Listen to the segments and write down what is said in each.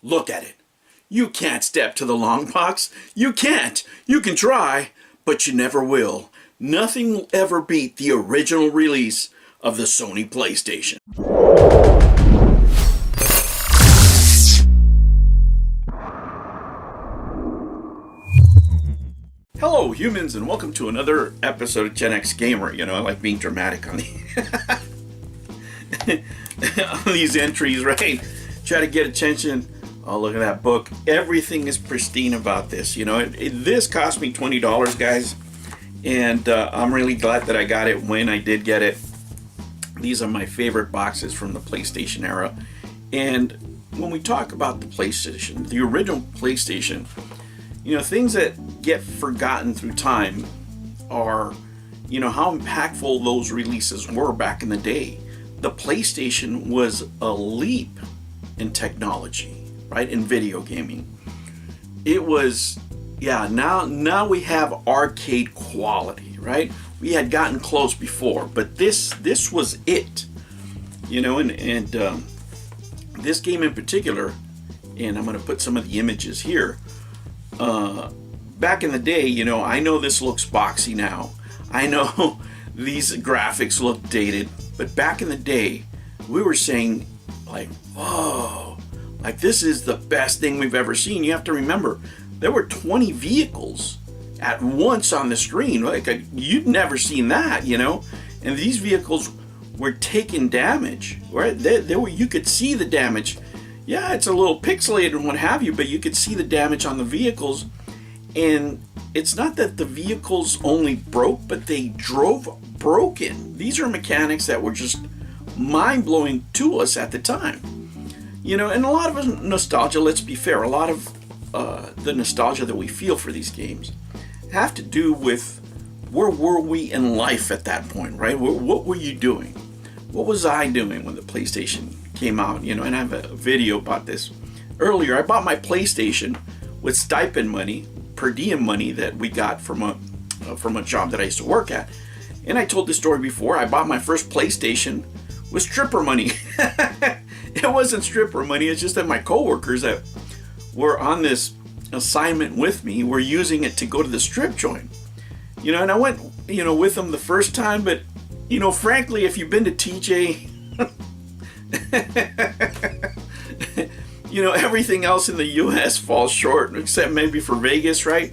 Look at it. You can't step to the long box. You can't. You can try, but you never will. Nothing will ever beat the original release of the Sony PlayStation. Hello humans, and welcome to another episode of Gen X Gamer. You know, I like being dramatic on on these entries, right? Try to get attention. Oh, look at that book. Everything is pristine about this. You know, this cost me $20, guys. And I'm really glad that I got it when I did get it. These are my favorite boxes from the PlayStation era. And when we talk about the PlayStation, the original PlayStation, you know, things that get forgotten through time are, you know, how impactful those releases were back in the day. The PlayStation was a leap in technology, right? In video gaming. It was, yeah, now we have arcade quality, right? We had gotten close before, but this was it. You know, and this game in particular, and I'm going to put some of the images here. Back in the day, you know, I know this looks boxy now. I know these graphics look dated, but back in the day, we were saying like, whoa, like this is the best thing we've ever seen. You have to remember, there were 20 vehicles at once on the screen. Like you'd never seen that, you know, and these vehicles were taking damage, right? They were, you could see the damage. Yeah, it's a little pixelated and what have you, but you could see the damage on the vehicles. And it's not that the vehicles only broke, but they drove broken. These are mechanics that were just mind-blowing to us at the time. You know, and a lot of nostalgia, let's be fair, a lot of the nostalgia that we feel for these games have to do with where were we in life at that point, right? What were you doing? What was I doing when the PlayStation came out? You know, and I have a video about this earlier. I bought my PlayStation with stipend money, per diem money that we got from a job that I used to work at. And I told this story before. I bought my first PlayStation with stripper money. It wasn't stripper money. It's just that my coworkers that were on this assignment with me were using it to go to the strip joint. You know, and I went, you know, with them the first time. But, you know, frankly, if you've been to TJ, you know, everything else in the U.S. falls short, except maybe for Vegas, right?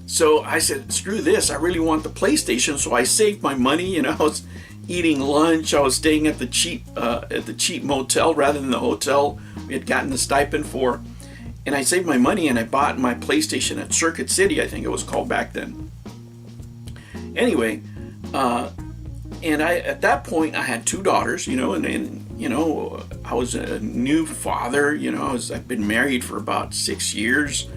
So I said, screw this. I really want the PlayStation. So I saved my money. You know, I was eating lunch. I was staying at the cheap motel rather than the hotel we had gotten the stipend for. And I saved my money and I bought my PlayStation at Circuit City, I think it was called back then. Anyway, and at that point I had two daughters, you know, and you know, I was a new father, you know, I've been married for about 6 years,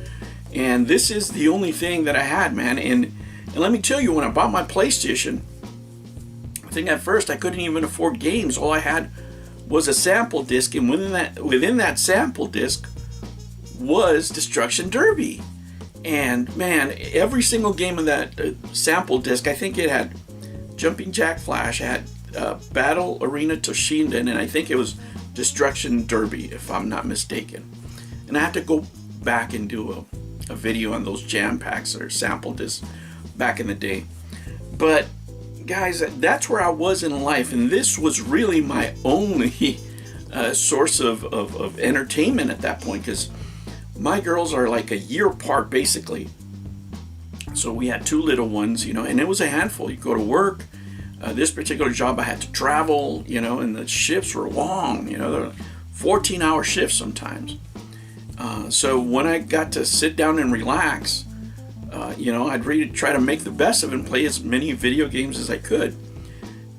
and this is the only thing that I had, man. And let me tell you, when I bought my PlayStation, I think at first I couldn't even afford games. All I had was a sample disc, and within that sample disc was Destruction Derby. And man, every single game in that sample disc, I think it had Jumping Jack Flash, it had Battle Arena Toshinden, and I think it was Destruction Derby, if I'm not mistaken. And I have to go back and do a video on those jam packs or sample discs back in the day. But guys, that's where I was in life, and this was really my only source of entertainment at that point, because my girls are like a year apart basically. So we had two little ones, you know, and it was a handful. You go to work. This particular job I had to travel, you know, and the shifts were long, you know, they're 14-hour shifts sometimes. So when I got to sit down and relax, you know, I'd really try to make the best of it and play as many video games as I could.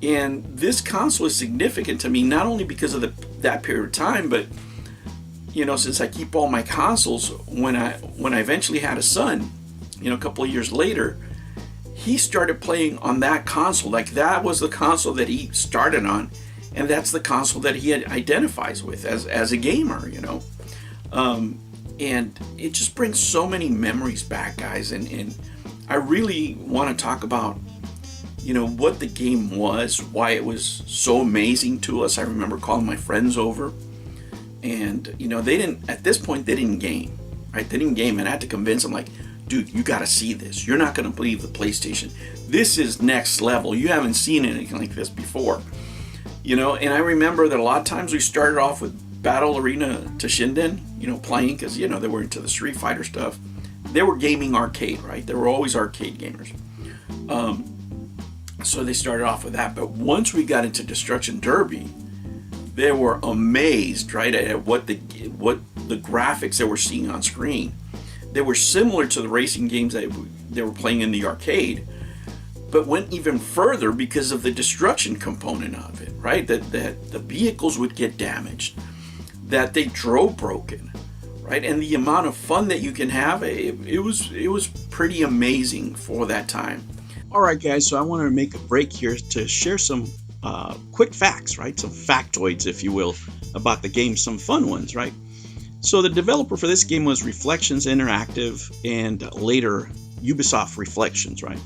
And this console is significant to me, not only because of that period of time, but, you know, since I keep all my consoles, when I eventually had a son, you know, a couple of years later, he started playing on that console. Like that was the console that he started on, and that's the console that he identifies with as a gamer, you know. And it just brings so many memories back, guys. And I really want to talk about, you know, what the game was, why it was so amazing to us. I remember calling my friends over And they didn't, at this point they didn't game, right? They didn't game, and I had to convince them, like, dude, you got to see this. You're not going to believe the PlayStation. This is next level. You haven't seen anything like this before. And I remember that a lot of times we started off with Battle Arena to Shinden, playing, because, they were into the Street Fighter stuff. They were gaming arcade, right? They were always arcade gamers. So they started off with that. But once we got into Destruction Derby, they were amazed, right, at what the graphics they were seeing on screen. They were similar to the racing games that they were playing in the arcade, but went even further because of the destruction component of it, right? That the vehicles would get damaged, that they drove broken, right? And the amount of fun that you can have, it was pretty amazing for that time. All right, guys, so I want to make a break here to share some quick facts, right? Some factoids, if you will, about the game, some fun ones, right? So the developer for this game was Reflections Interactive, and later Ubisoft Reflections, right?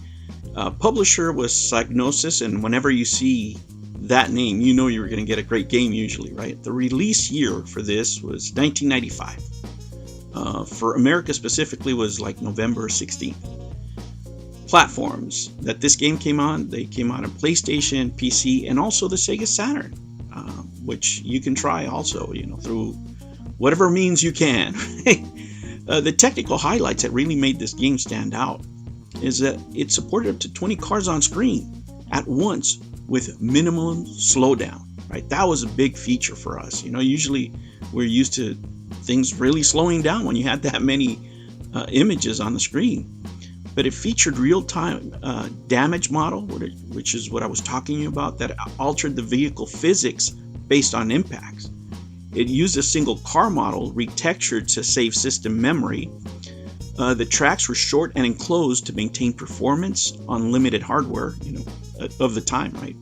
Publisher was Psygnosis, and whenever you see that name, you know you're going to get a great game usually, right? The release year for this was 1995. For America specifically was like November 16th. Platforms that this game came on, they came out on PlayStation, PC, and also the Sega Saturn, which you can try also, through whatever means you can. The technical highlights that really made this game stand out is that it supported up to 20 cars on screen at once with minimum slowdown, right? That was a big feature for us. Usually we're used to things really slowing down when you had that many images on the screen. But it featured real-time damage model, which is what I was talking about, that altered the vehicle physics based on impacts. It used a single car model retextured to save system memory. The tracks were short and enclosed to maintain performance on limited hardware, of the time, right?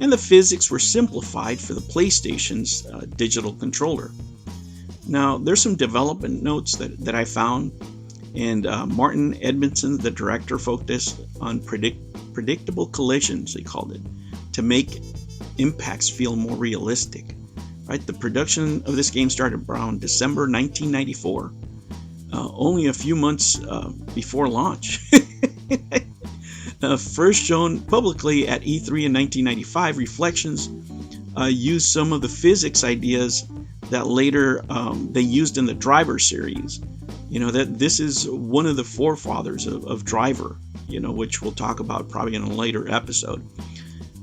And the physics were simplified for the PlayStation's digital controller. Now, there's some development notes that I found. And Martin Edmondson, the director, focused on predictable collisions, they called it, to make impacts feel more realistic. Right? The production of this game started around December 1994, only a few months before launch. First shown publicly at E3 in 1995, Reflections used some of the physics ideas that later they used in the Driver series. That this is one of the forefathers of Driver, which we'll talk about probably in a later episode.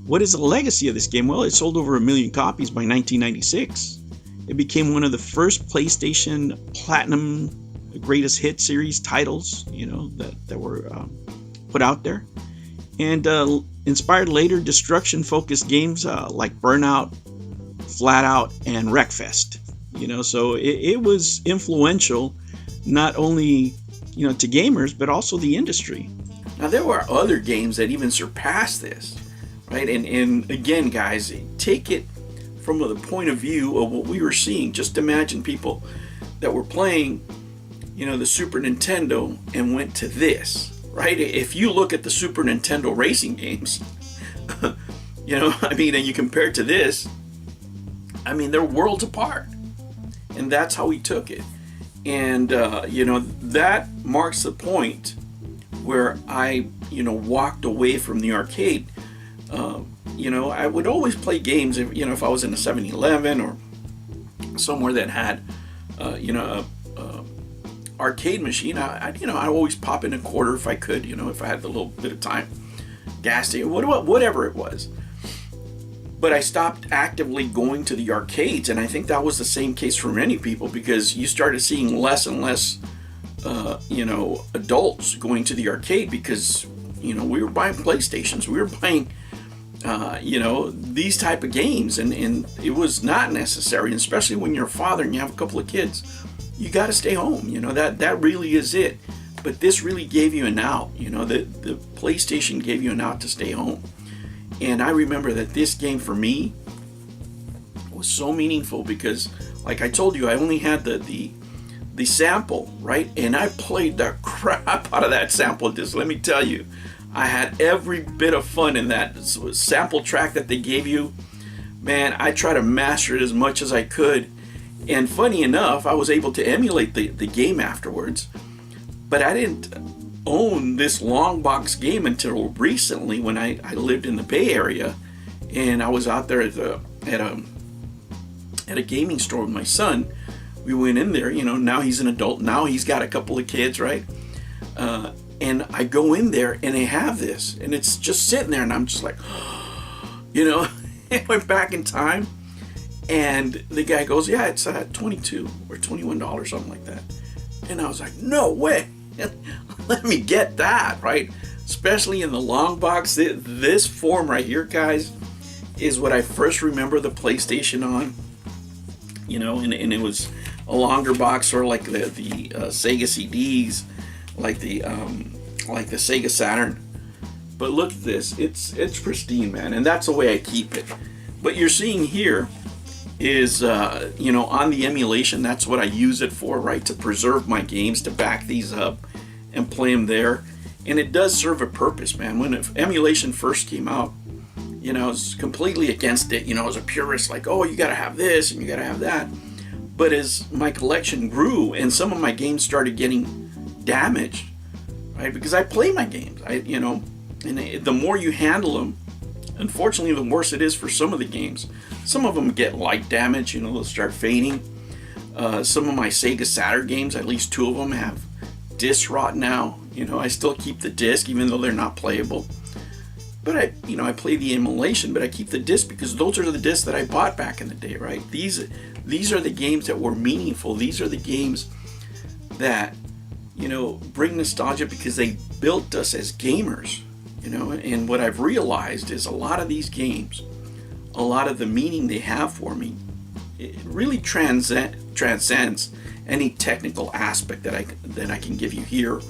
What is the legacy of this game? Well, it sold over 1 million copies by 1996. It became one of the first PlayStation Platinum Greatest Hit series titles, that were put out there. And inspired later destruction-focused games like Burnout, Flat Out, and Wreckfest. So it was influential not only, to gamers, but also the industry. Now, there were other games that even surpassed this, right? And again, guys, take it from the point of view of what we were seeing. Just imagine people that were playing, the Super Nintendo and went to this, right? If you look at the Super Nintendo racing games, and you compare it to this, they're worlds apart. And that's how we took it. And, that marks the point where I, walked away from the arcade. I would always play games, if I was in a 7-Eleven or somewhere that had, arcade machine. I'd always pop in a quarter if I could, if I had a little bit of time. Gas station, whatever it was. But I stopped actively going to the arcades, and I think that was the same case for many people, because you started seeing less and less, adults going to the arcade, because, we were buying PlayStations, we were buying, these type of games, and it was not necessary, and especially when you're a father and you have a couple of kids, you got to stay home, that really is it. But this really gave you an out, the PlayStation gave you an out to stay home. And I remember that this game for me was so meaningful because, like I told you, I only had the sample, right? And I played the crap out of that sample. Just let me tell you, I had every bit of fun in that sample track that they gave you. Man, I tried to master it as much as I could. And funny enough, I was able to emulate the game afterwards, but I didn't own this long box game until recently when I lived in the Bay Area, and I was out there at a gaming store with my son. We went in there, you know, now he's an adult, now he's got a couple of kids, right? And I go in there and they have this, and it's just sitting there, and I'm just like, you know, I went back in time, and the guy goes, yeah, it's $22 or $21, something like that. And I was like, no way, let me get that, right? Especially in the long box. This form right here, guys, is what I first remember the PlayStation on, you know, and it was a longer box, sort of like the Sega CDs, like the Sega Saturn. But look at this, it's pristine, man, and that's the way I keep it. But you're seeing here is you know, on the emulation, that's what I use it for, right? To preserve my games, to back these up and play them there. And it does serve a purpose, man. When emulation first came out, you know, I was completely against it. You know, as a purist, like, oh, you gotta have this and you gotta have that. But as my collection grew and some of my games started getting damaged, right? Because I play my games, you know, and the more you handle them, unfortunately, the worse it is for some of the games. Some of them get light damage, you know, they'll start fading. Some of my Sega Saturn games, at least 2 of them, have disc rot now. You know, I still keep the disc even though they're not playable. But I play the emulation, but I keep the disc because those are the discs that I bought back in the day, right? These are the games that were meaningful. These are the games that, you know, bring nostalgia because they built us as gamers, you know. And what I've realized is a lot of these games, a lot of the meaning they have for me, it really transcends any technical aspect that I can give you here,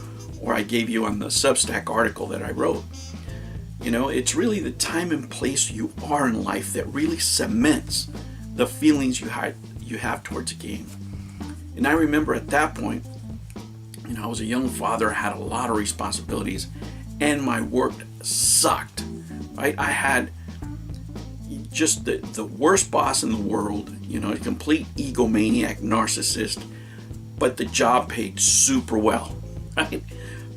or I gave you on the Substack article that I wrote. You know, it's really the time and place you are in life that really cements the feelings you have towards a game. And I remember at that point, you know, I was a young father, I had a lot of responsibilities, and my work sucked, right? I had just the worst boss in the world, you know, a complete egomaniac narcissist, but the job paid super well, right?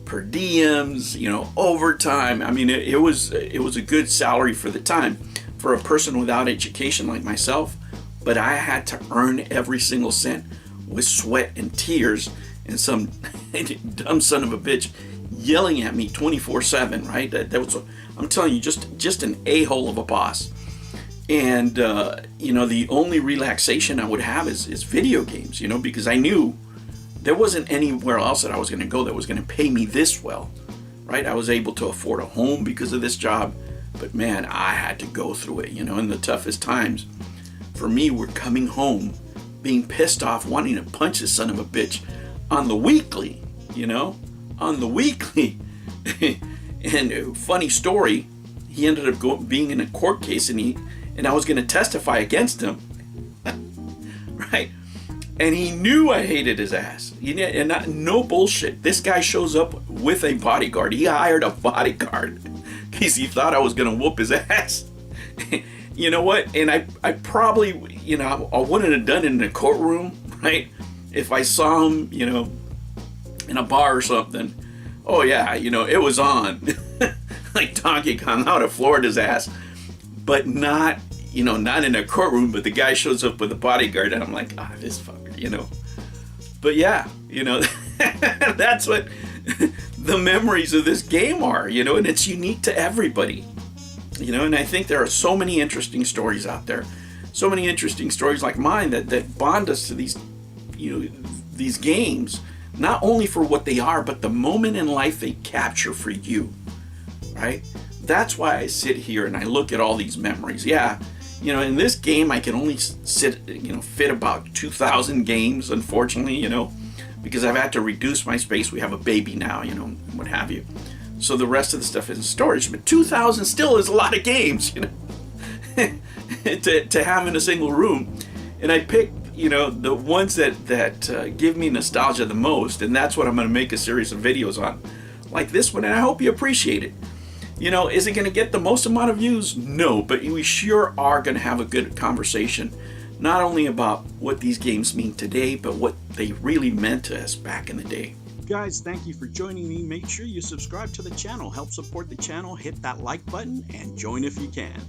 Per diems, you know, overtime. I mean, it was a good salary for the time for a person without education like myself, but I had to earn every single cent with sweat and tears and some dumb son of a bitch yelling at me 24/7, right? That was, I'm telling you, just an a-hole of a boss. And you know, the only relaxation I would have is video games, you know, because I knew there wasn't anywhere else that I was going to go that was going to pay me this well, right? I was able to afford a home because of this job, but man, I had to go through it, you know. In the toughest times for me were coming home, being pissed off, wanting to punch this son of a bitch on the weekly, you know, on the weekly. And funny story, he ended up being in a court case, and I was going to testify against him, right? And he knew I hated his ass. And no bullshit. This guy shows up with a bodyguard. He hired a bodyguard because he thought I was going to whoop his ass. You know what? And I probably, you know, I wouldn't have done it in a courtroom, right? If I saw him, you know, in a bar or something. Oh yeah, you know, it was on. Like Donkey Kong, I would have floored his ass. But not, you know, not in a courtroom, but the guy shows up with a bodyguard and I'm like, this fucker, you know. But yeah, you know, that's what the memories of this game are, you know, and it's unique to everybody, you know. And I think there are so many interesting stories out there, so many interesting stories like mine that bond us to these, you know, these games, not only for what they are, but the moment in life they capture for you, right? That's why I sit here and I look at all these memories. Yeah, you know, in this game I can only fit about 2,000 games, unfortunately, you know, because I've had to reduce my space. We have a baby now, you know, what have you. So the rest of the stuff is in storage, but 2,000 still is a lot of games, you know, to have in a single room. And I picked, you know, the ones that give me nostalgia the most, and that's what I'm going to make a series of videos on, like this one, and I hope you appreciate it. You know, is it going to get the most amount of views? No, but we sure are going to have a good conversation not only about what these games mean today, but what they really meant to us back in the day. Guys, thank you for joining me. Make sure you subscribe to the channel, help support the channel, hit that like button, and join if you can.